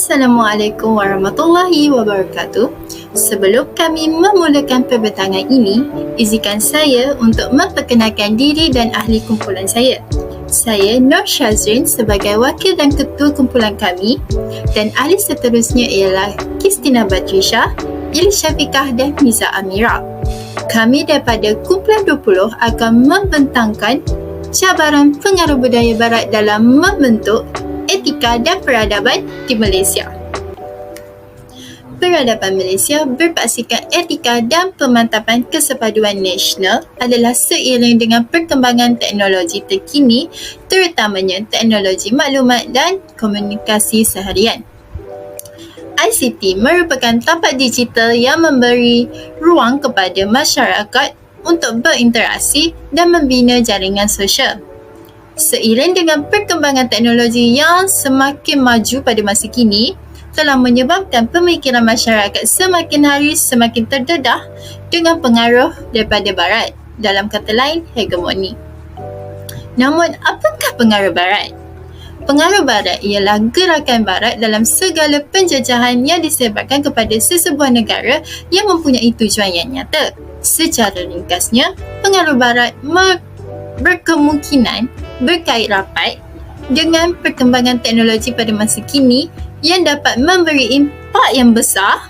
Assalamualaikum warahmatullahi wabarakatuh. Sebelum kami memulakan perbincangan ini, izinkan saya untuk memperkenalkan diri dan ahli kumpulan saya. Saya Nur Shazrin sebagai wakil dan ketua kumpulan kami, dan ahli seterusnya ialah Kristina Batrisha, Billy Syafiqah dan Miza Amira. Kami daripada kumpulan 20 akan membentangkan cabaran pengaruh budaya barat dalam membentuk etika dan peradaban di Malaysia. Peradaban Malaysia berpaksikan etika dan pemantapan kesepaduan nasional adalah seiring dengan perkembangan teknologi terkini, terutamanya teknologi maklumat dan komunikasi seharian. ICT merupakan tapak digital yang memberi ruang kepada masyarakat untuk berinteraksi dan membina jaringan sosial. Seiring dengan perkembangan teknologi yang semakin maju pada masa kini, telah menyebabkan pemikiran masyarakat semakin hari semakin terdedah dengan pengaruh daripada Barat, dalam kata lain, hegemoni. Namun, apakah pengaruh Barat? Pengaruh Barat ialah gerakan Barat dalam segala penjajahan yang disebarkan kepada sesebuah negara yang mempunyai tujuan yang nyata. Secara ringkasnya, pengaruh Barat berkemungkinan berkait rapat dengan perkembangan teknologi pada masa kini yang dapat memberi impak yang besar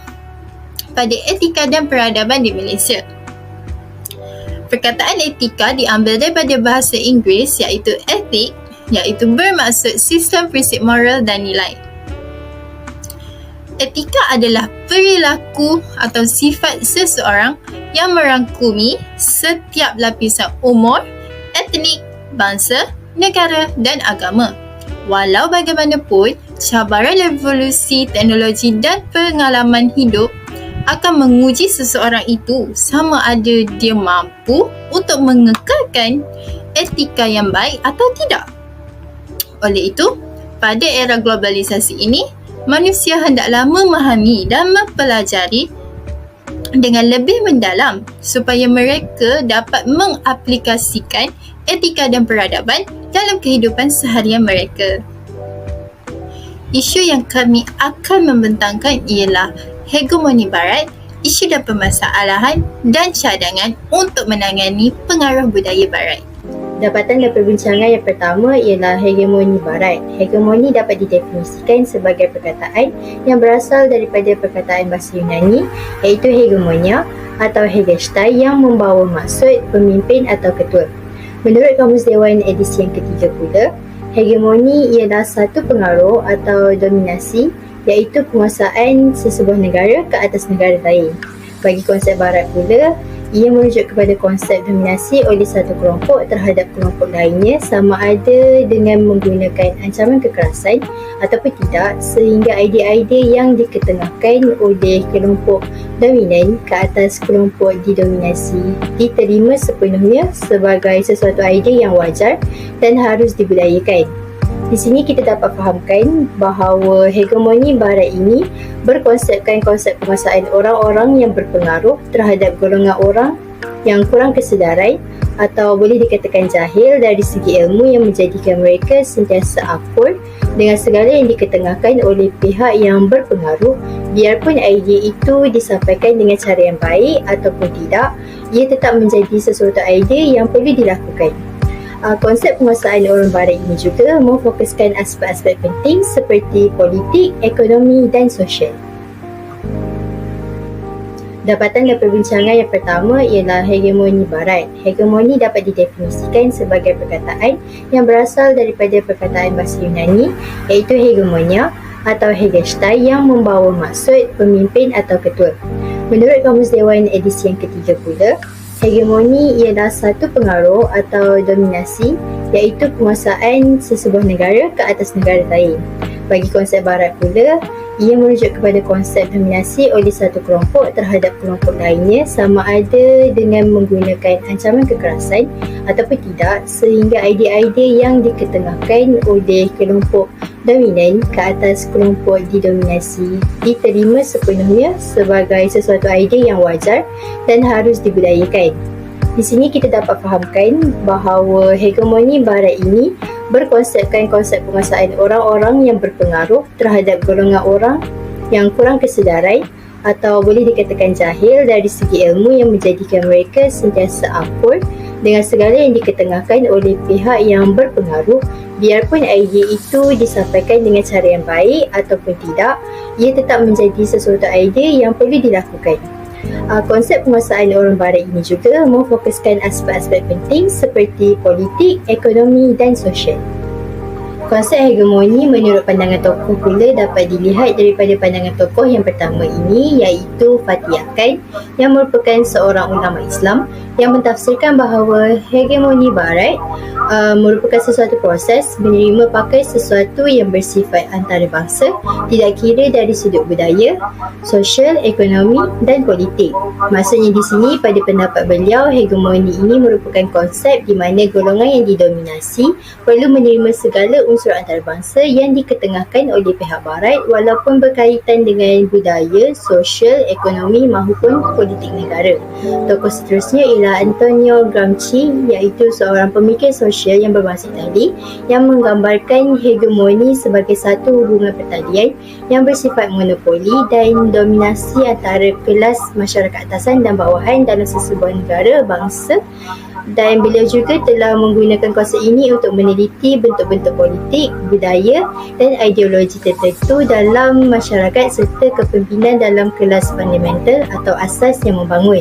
pada etika dan peradaban di Malaysia. Perkataan etika diambil daripada bahasa Inggeris iaitu ethic, iaitu bermaksud sistem prinsip moral dan nilai. Etika adalah perilaku atau sifat seseorang yang merangkumi setiap lapisan umur, etnik, bangsa, negara dan agama. Walau bagaimanapun, cabaran revolusi teknologi dan pengalaman hidup akan menguji seseorang itu sama ada dia mampu untuk mengekalkan etika yang baik atau tidak. Oleh itu, pada era globalisasi ini, manusia hendaklah memahami dan mempelajari dengan lebih mendalam supaya mereka dapat mengaplikasikan etika dan peradaban dalam kehidupan seharian mereka. Isu yang kami akan membentangkan ialah hegemoni Barat, isu dan permasalahan dan cadangan untuk menangani pengaruh budaya Barat. Dapatan dan perbincangan yang pertama ialah hegemoni Barat. Hegemoni dapat didefinisikan sebagai perkataan yang berasal daripada perkataan bahasa Yunani iaitu hegemonia atau Hegestai yang membawa maksud pemimpin atau ketua. Menurut Kamus Dewan edisi yang ketiga pula, hegemoni ialah satu pengaruh atau dominasi iaitu penguasaan sesebuah negara ke atas negara lain. Bagi konsep Barat pula, ia merujuk kepada konsep dominasi oleh satu kelompok terhadap kelompok lainnya sama ada dengan menggunakan ancaman kekerasan ataupun tidak, sehingga idea-idea yang diketengahkan oleh kelompok dominan ke atas kelompok didominasi diterima sepenuhnya sebagai sesuatu idea yang wajar dan harus dibudayakan. Di sini kita dapat fahamkan bahawa hegemoni Barat ini berkonsepkan konsep penguasaan orang-orang yang berpengaruh terhadap golongan orang yang kurang kesedaran atau boleh dikatakan jahil dari segi ilmu yang menjadikan mereka sentiasa akur dengan segala yang diketengahkan oleh pihak yang berpengaruh. Biarpun idea itu disampaikan dengan cara yang baik ataupun tidak, ia tetap menjadi sesuatu idea yang perlu dilakukan. Konsep penguasaan orang Barat ini juga memfokuskan aspek-aspek penting seperti politik, ekonomi dan sosial. Dapatan dan perbincangan yang pertama ialah hegemoni Barat. Hegemoni dapat didefinisikan sebagai perkataan yang berasal daripada perkataan bahasa Yunani iaitu hegemonia atau Hegestai yang membawa maksud pemimpin atau ketua. Menurut Kamus Dewan edisi yang ketiga pula, hegemoni ialah satu pengaruh atau dominasi iaitu penguasaan sesebuah negara ke atas negara lain. Bagi konsep Barat pula, ia merujuk kepada konsep dominasi oleh satu kelompok terhadap kelompok lainnya sama ada dengan menggunakan ancaman kekerasan ataupun tidak, sehingga idea-idea yang diketengahkan oleh kelompok dominan ke atas kelompok didominasi diterima sepenuhnya sebagai sesuatu idea yang wajar dan harus dibudayakan. Di sini kita dapat fahamkan bahawa hegemoni Barat ini berkonsepkan konsep penguasaan orang-orang yang berpengaruh terhadap golongan orang yang kurang kesedaran atau boleh dikatakan jahil dari segi ilmu yang menjadikan mereka sentiasa akur dengan segala yang diketengahkan oleh pihak yang berpengaruh. Biarpun idea itu disampaikan dengan cara yang baik ataupun tidak, ia tetap menjadi sesuatu idea yang perlu dilakukan. Konsep penguasaan orang barat ini juga memfokuskan aspek-aspek penting seperti politik, ekonomi dan sosial. Konsep hegemoni menurut pandangan tokoh pula dapat dilihat daripada pandangan tokoh yang pertama ini, iaitu Fatih Akan, yang merupakan seorang ulama Islam yang mentafsirkan bahawa hegemoni barat merupakan sesuatu proses menerima pakai sesuatu yang bersifat antarabangsa, tidak kira dari sudut budaya, sosial, ekonomi dan politik. Maksudnya di sini pada pendapat beliau, hegemoni ini merupakan konsep di mana golongan yang didominasi perlu menerima segala unsur antarabangsa yang diketengahkan oleh pihak barat walaupun berkaitan dengan budaya, sosial, ekonomi maupun politik negara. Tokoh seterusnya ialah Antonio Gramsci, iaitu seorang pemikir sosial yang bermaksud tadi, yang menggambarkan hegemoni sebagai satu hubungan pertalian yang bersifat monopoli dan dominasi antara kelas masyarakat atasan dan bawahan dalam sesebuah negara, bangsa. Dan beliau juga telah menggunakan konsep ini untuk meneliti bentuk-bentuk politik, budaya dan ideologi tertentu dalam masyarakat serta kepimpinan dalam kelas fundamental atau asas yang membangun.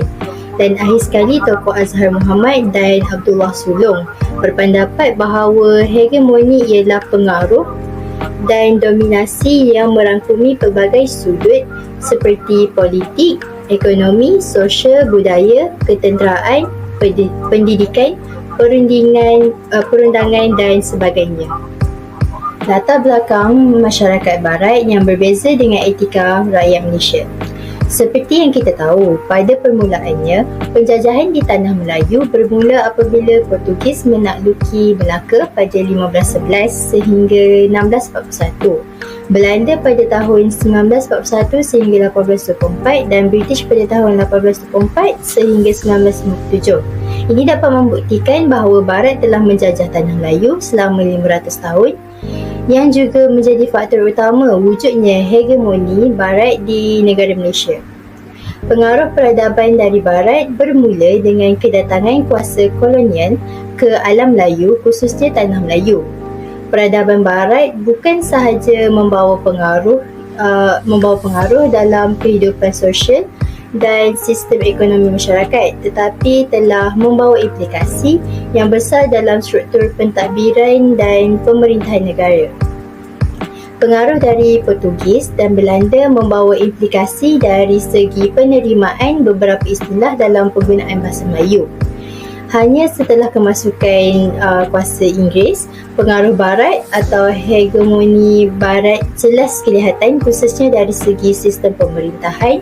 Dan akhir sekali, tokoh Azhar Muhammad dan Abdullah Sulong berpendapat bahawa hegemoni ialah pengaruh dan dominasi yang merangkumi pelbagai sudut seperti politik, ekonomi, sosial, budaya, ketenteraan, pendidikan, perundangan dan sebagainya. Latar belakang masyarakat barat yang berbeza dengan etika rakyat Malaysia. Seperti yang kita tahu, pada permulaannya, penjajahan di Tanah Melayu bermula apabila Portugis menakluki Melaka pada 1511 sehingga 1641. Belanda pada tahun 1941 sehingga 1824 dan British pada tahun 1824 sehingga 1957. Ini dapat membuktikan bahawa Barat telah menjajah Tanah Melayu selama 500 tahun, yang juga menjadi faktor utama wujudnya hegemoni Barat di negara Malaysia. Pengaruh peradaban dari Barat bermula dengan kedatangan kuasa kolonial ke alam Melayu, khususnya Tanah Melayu. Peradaban Barat bukan sahaja membawa pengaruh dalam kehidupan sosial dan sistem ekonomi masyarakat, tetapi telah membawa implikasi yang besar dalam struktur pentadbiran dan pemerintahan negara. Pengaruh dari Portugis dan Belanda membawa implikasi dari segi penerimaan beberapa istilah dalam penggunaan bahasa Melayu. Hanya setelah kemasukan kuasa Inggeris, pengaruh Barat atau hegemoni Barat jelas kelihatan, khususnya dari segi sistem pemerintahan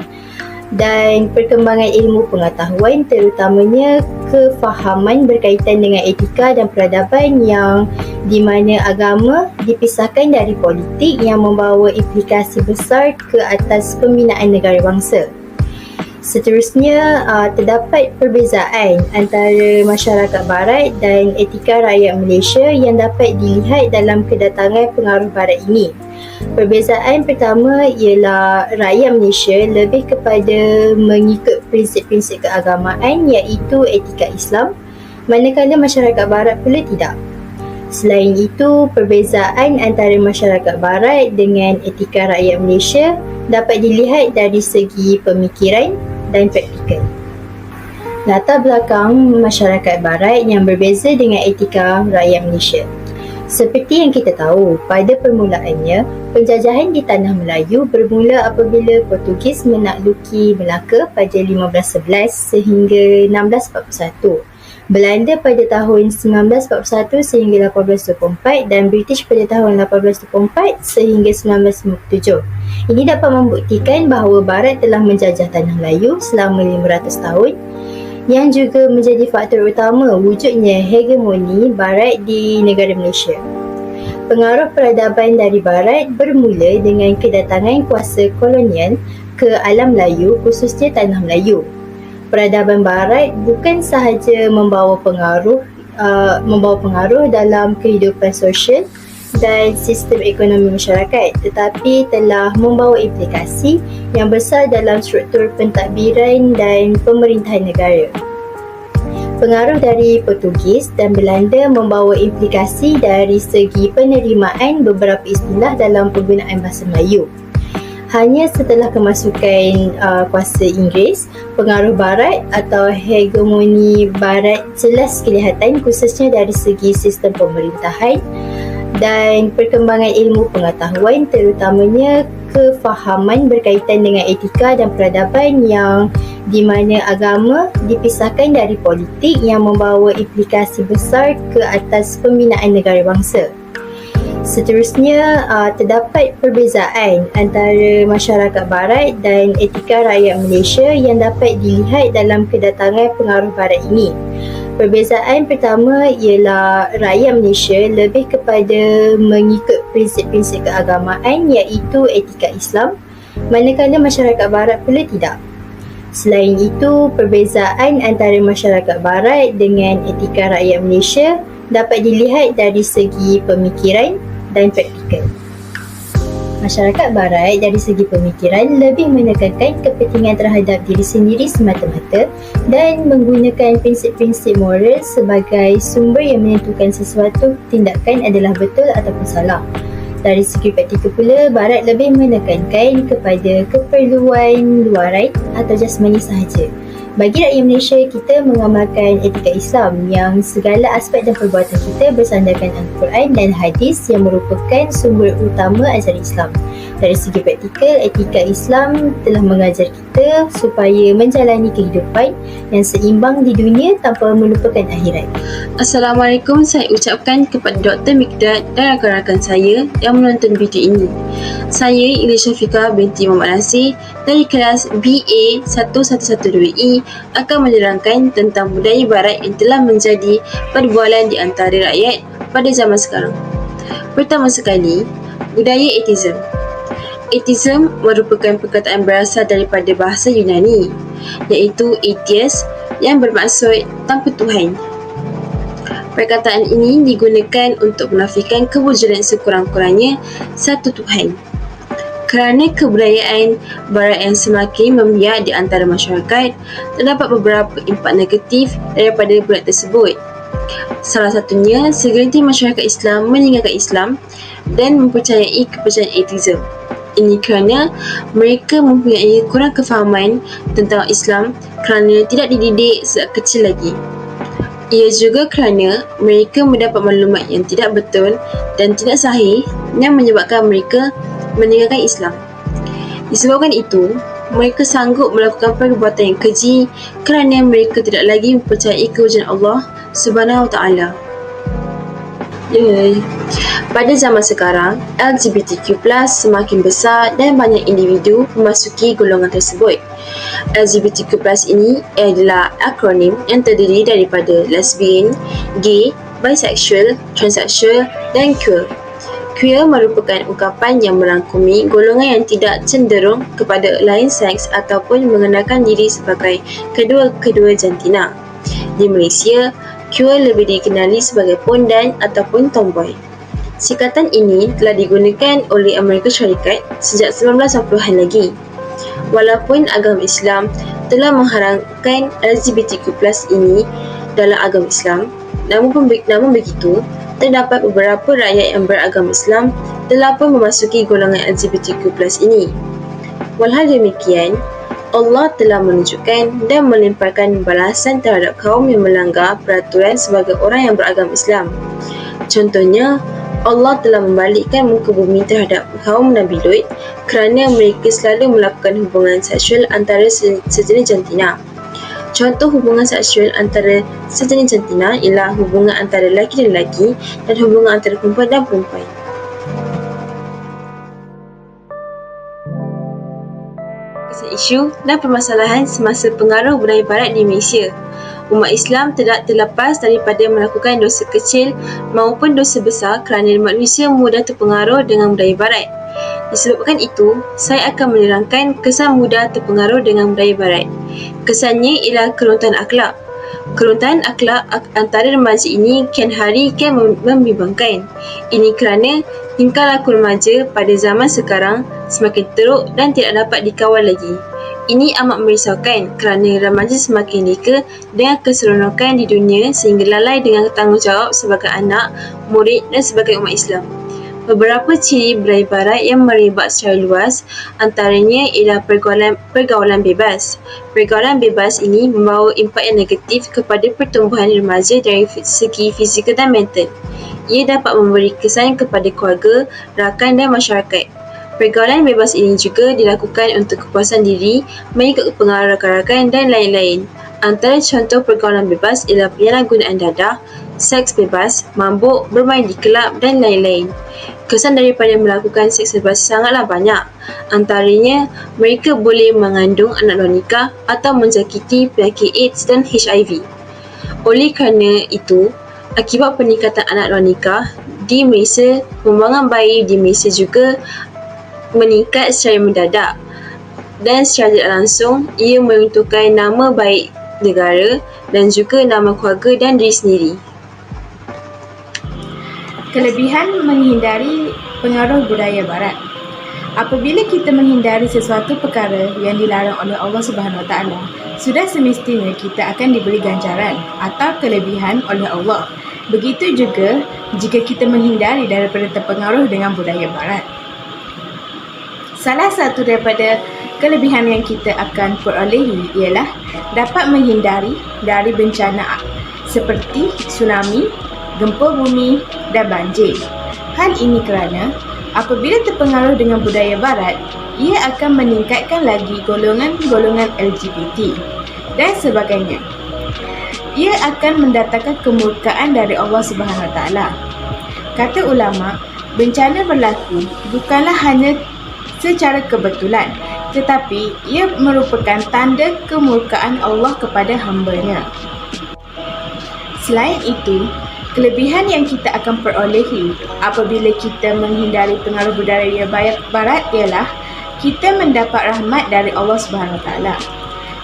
dan perkembangan ilmu pengetahuan, terutamanya kefahaman berkaitan dengan etika dan peradaban, yang di mana agama dipisahkan dari politik yang membawa implikasi besar ke atas pembinaan negara bangsa. Seterusnya, terdapat perbezaan antara masyarakat Barat dan etika rakyat Malaysia yang dapat dilihat dalam kedatangan pengaruh Barat ini. Perbezaan pertama ialah rakyat Malaysia lebih kepada mengikut prinsip-prinsip keagamaan, iaitu etika Islam, manakala masyarakat Barat pula tidak. Selain itu, perbezaan antara masyarakat Barat dengan etika rakyat Malaysia dapat dilihat dari segi pemikiran dan praktikal. Latar belakang masyarakat Barat yang berbeza dengan etika rakyat Malaysia. Seperti yang kita tahu, pada permulaannya, penjajahan di Tanah Melayu bermula apabila Portugis menakluki Melaka pada 1511 sehingga 1641. Belanda pada tahun 1941 sehingga 1824 dan British pada tahun 1824 sehingga 1957. Ini dapat membuktikan bahawa Barat telah menjajah Tanah Melayu selama 500 tahun, yang juga menjadi faktor utama wujudnya hegemoni Barat di negara Malaysia. Pengaruh peradaban dari Barat bermula dengan kedatangan kuasa kolonial ke alam Melayu, khususnya Tanah Melayu. Peradaban Barat bukan sahaja membawa membawa pengaruh dalam kehidupan sosial dan sistem ekonomi masyarakat, tetapi telah membawa implikasi yang besar dalam struktur pentadbiran dan pemerintahan negara. Pengaruh dari Portugis dan Belanda membawa implikasi dari segi penerimaan beberapa istilah dalam penggunaan bahasa Melayu. Hanya setelah kemasukan kuasa Inggeris, pengaruh Barat atau hegemoni Barat jelas kelihatan, khususnya dari segi sistem pemerintahan dan perkembangan ilmu pengetahuan, terutamanya kefahaman berkaitan dengan etika dan peradaban, yang di mana agama dipisahkan dari politik yang membawa implikasi besar ke atas pembinaan negara bangsa. Seterusnya, terdapat perbezaan antara masyarakat Barat dan etika rakyat Malaysia yang dapat dilihat dalam kedatangan pengaruh Barat ini. Perbezaan pertama ialah rakyat Malaysia lebih kepada mengikut prinsip-prinsip keagamaan, iaitu etika Islam, manakala masyarakat Barat pula tidak. Selain itu, perbezaan antara masyarakat Barat dengan etika rakyat Malaysia dapat dilihat dari segi pemikiran dan praktikal. Masyarakat Barat dari segi pemikiran lebih menekankan kepentingan terhadap diri sendiri semata-mata dan menggunakan prinsip-prinsip moral sebagai sumber yang menentukan sesuatu tindakan adalah betul ataupun salah. Dari segi praktikal pula, Barat lebih menekankan kepada keperluan luaran atau jasmani sahaja. Bagi rakyat Malaysia, kita mengamalkan etika Islam yang segala aspek dan perbuatan kita bersandarkan Al-Quran dan hadis yang merupakan sumber utama ajaran Islam. Dari segi praktikal, etika Islam telah mengajar kita supaya menjalani kehidupan yang seimbang di dunia tanpa melupakan akhirat. Assalamualaikum, saya ucapkan kepada Dr. Mikdad dan rakan-rakan saya yang menonton video ini. Saya Ili Syafiqah binti Muhammad Nasir dari kelas BA 1112E akan menerangkan tentang budaya Barat yang telah menjadi perbualan di antara rakyat pada zaman sekarang. Pertama sekali, budaya atheism. Atheism merupakan perkataan berasal daripada bahasa Yunani, iaitu atheist yang bermaksud tanpa Tuhan. Perkataan ini digunakan untuk menafikan kewujudan sekurang-kurangnya satu Tuhan. Kerana kebudayaan Barat yang semakin membiak di antara masyarakat, terdapat beberapa impak negatif daripada budaya tersebut. Salah satunya, segelintir masyarakat Islam meninggalkan Islam dan mempercayai kepercayaan atheism. Ini kerana mereka mempunyai kurang kefahaman tentang Islam kerana tidak dididik sejak kecil lagi. Ia juga kerana mereka mendapat maklumat yang tidak betul dan tidak sahih yang menyebabkan mereka meninggalkan Islam. Disebabkan itu, mereka sanggup melakukan perbuatan yang keji kerana mereka tidak lagi mempercayai kewujudan Allah Subhanahu Wa Taala. Pada zaman sekarang, LGBTQ+ semakin besar dan banyak individu memasuki golongan tersebut. LGBTQ+ ini adalah akronim yang terdiri daripada lesbian, gay, bisexual, transsexual dan queer. Queer merupakan ungkapan yang merangkumi golongan yang tidak cenderung kepada lain seks ataupun mengenalkan diri sebagai kedua-kedua jantina. Di Malaysia, queer lebih dikenali sebagai pondan ataupun tomboy. Sikatan ini telah digunakan oleh Amerika Syarikat sejak 1990-an lagi. Walaupun agama Islam telah mengharamkan LGBTQ+ ini dalam agama Islam, namun begitu, terdapat beberapa rakyat yang beragama Islam telah pun memasuki golongan LGBTQ+ ini. Walhal demikian, Allah telah menunjukkan dan melemparkan balasan terhadap kaum yang melanggar peraturan sebagai orang yang beragama Islam. Contohnya, Allah telah membalikkan muka bumi terhadap kaum Nabi Lut kerana mereka selalu melakukan hubungan seksual antara sejenis jantina. Contoh hubungan seksual antara sejenis jantina ialah hubungan antara lelaki dan lelaki dan hubungan antara perempuan dan perempuan. Isu dan permasalahan semasa pengaruh budaya Barat di Malaysia. Umat Islam tidak terlepas daripada melakukan dosa kecil maupun dosa besar kerana manusia mudah terpengaruh dengan budaya Barat. Disebabkan itu, saya akan menerangkan kesan mudah terpengaruh dengan budaya Barat. Kesannya ialah keruntuhan akhlak. Keruntuhan akhlak antara remaja ini kian hari kian membimbangkan. Ini kerana tingkah laku remaja pada zaman sekarang semakin teruk dan tidak dapat dikawal lagi. Ini amat merisaukan kerana remaja semakin leka dengan keseronokan di dunia sehingga lalai dengan tanggungjawab sebagai anak, murid dan sebagai umat Islam. Beberapa ciri budaya barat yang merebak secara luas antaranya ialah pergaulan bebas. Pergaulan bebas ini membawa impak yang negatif kepada pertumbuhan remaja dari segi fizikal dan mental. Ia dapat memberi kesan kepada keluarga, rakan dan masyarakat. Pergaulan bebas ini juga dilakukan untuk kepuasan diri, mengikut pengaruh rakan-rakan dan lain-lain. Antara contoh pergaulan bebas ialah penyalahgunaan dadah, seks bebas, mabuk, bermain di kelab dan lain-lain. Kesan daripada melakukan seks bebas sangatlah banyak. Antaranya, mereka boleh mengandung anak luar nikah atau menjangkiti penyakit AIDS dan HIV. Oleh kerana itu, akibat peningkatan anak luar nikah di Malaysia, pembuangan bayi di Malaysia juga meningkat secara mendadak dan secara tidak langsung ia meruntuhkan nama baik negara dan juga nama keluarga dan diri sendiri. Kelebihan menghindari pengaruh budaya barat. Apabila kita menghindari sesuatu perkara yang dilarang oleh Allah Subhanahu Wa Taala, sudah semestinya kita akan diberi ganjaran atau kelebihan oleh Allah. Begitu juga jika kita menghindari daripada terpengaruh dengan budaya barat. Salah satu daripada kelebihan yang kita akan perolehi ialah dapat menghindari dari bencana seperti tsunami, gempa bumi dan banjir. Hal ini kerana apabila terpengaruh dengan budaya barat, ia akan meningkatkan lagi golongan-golongan LGBT dan sebagainya. Ia akan mendatangkan kemurkaan dari Allah Subhanahu Wa Taala. Kata ulama, bencana berlaku bukanlah hanya secara kebetulan, tetapi ia merupakan tanda kemurkaan Allah kepada hamba-Nya. Selain itu, kelebihan yang kita akan perolehi apabila kita menghindari pengaruh budaya barat ialah kita mendapat rahmat dari Allah Subhanahu Wa Taala.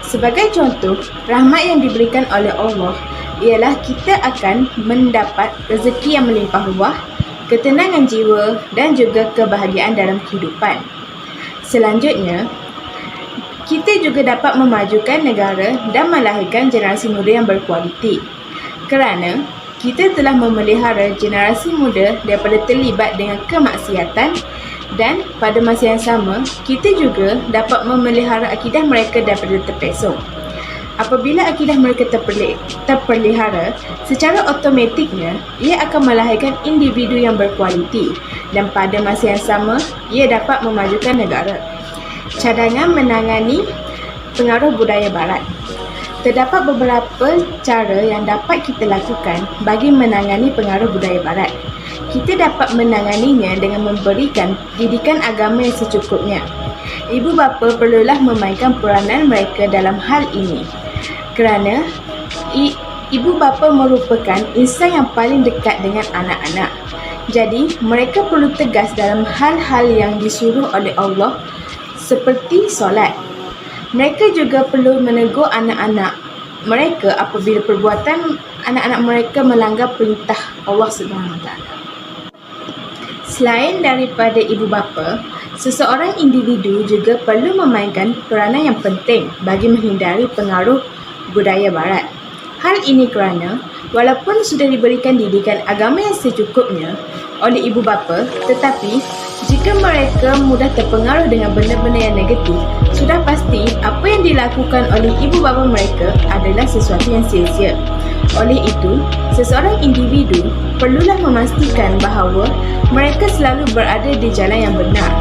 Sebagai contoh, rahmat yang diberikan oleh Allah ialah kita akan mendapat rezeki yang melimpah ruah, ketenangan jiwa dan juga kebahagiaan dalam kehidupan. Selanjutnya, kita juga dapat memajukan negara dan melahirkan generasi muda yang berkualiti. Kerana kita telah memelihara generasi muda daripada terlibat dengan kemaksiatan dan pada masa yang sama, kita juga dapat memelihara akidah mereka daripada terpesong. Apabila akidah mereka terpelihara, secara automatiknya ia akan melahirkan individu yang berkualiti dan pada masa yang sama, ia dapat memajukan negara. Cadangan menangani pengaruh budaya barat. Terdapat beberapa cara yang dapat kita lakukan bagi menangani pengaruh budaya barat. Kita dapat menanganinya dengan memberikan didikan agama yang secukupnya. Ibu bapa perlulah memainkan peranan mereka dalam hal ini. Kerana ibu bapa merupakan insan yang paling dekat dengan anak-anak. Jadi, mereka perlu tegas dalam hal-hal yang disuruh oleh Allah seperti solat. Mereka juga perlu menegur anak-anak mereka apabila perbuatan anak-anak mereka melanggar perintah Allah Subhanahu Wa Taala. Selain daripada ibu bapa, seseorang individu juga perlu memainkan peranan yang penting bagi menghindari pengaruh budaya barat. Hal ini kerana walaupun sudah diberikan didikan agama yang secukupnya oleh ibu bapa, tetapi jika mereka mudah terpengaruh dengan benda-benda yang negatif, sudah pasti apa yang dilakukan oleh ibu bapa mereka adalah sesuatu yang sia-sia. Oleh itu, seseorang individu perlulah memastikan bahawa mereka selalu berada di jalan yang benar.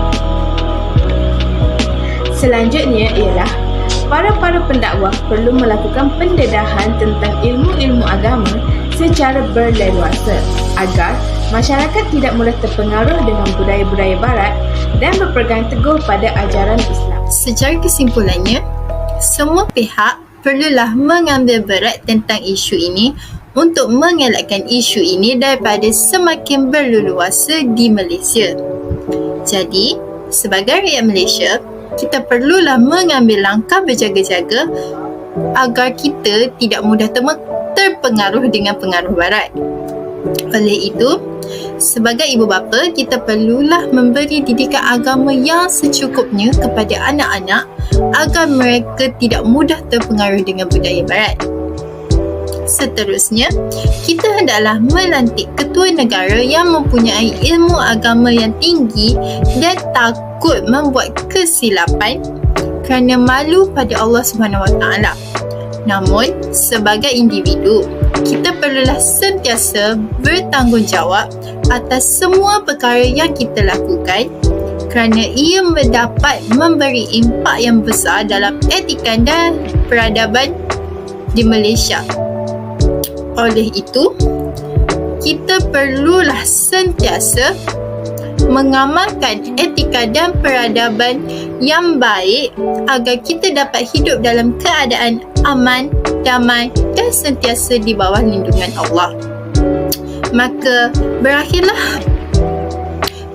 Selanjutnya ialah para pendakwah perlu melakukan pendedahan tentang ilmu-ilmu agama secara berleluasa agar masyarakat tidak mudah terpengaruh dengan budaya-budaya barat dan berpegang teguh pada ajaran Islam. Secara kesimpulannya, semua pihak perlulah mengambil berat tentang isu ini untuk mengelakkan isu ini daripada semakin berleluasa di Malaysia. Jadi, sebagai rakyat Malaysia, kita perlulah mengambil langkah berjaga-jaga agar kita tidak mudah terpengaruh dengan pengaruh barat. Oleh itu, sebagai ibu bapa, kita perlulah memberi didikan agama yang secukupnya kepada anak-anak agar mereka tidak mudah terpengaruh dengan budaya barat. Seterusnya, kita hendaklah melantik ketua negara yang mempunyai ilmu agama yang tinggi dan takut membuat kesilapan kerana malu pada Allah SWT. Namun, sebagai individu, kita perlulah sentiasa bertanggungjawab atas semua perkara yang kita lakukan kerana ia dapat memberi impak yang besar dalam etika dan peradaban di Malaysia. Oleh itu, kita perlulah sentiasa mengamalkan etika dan peradaban yang baik agar kita dapat hidup dalam keadaan aman, damai dan sentiasa di bawah lindungan Allah. Maka berakhirlah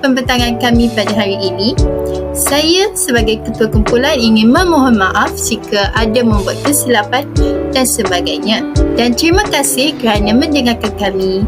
pembentangan kami pada hari ini. Saya sebagai ketua kumpulan ingin memohon maaf jika ada membuat kesilapan dan sebagainya. Dan terima kasih kerana mendengarkan kami.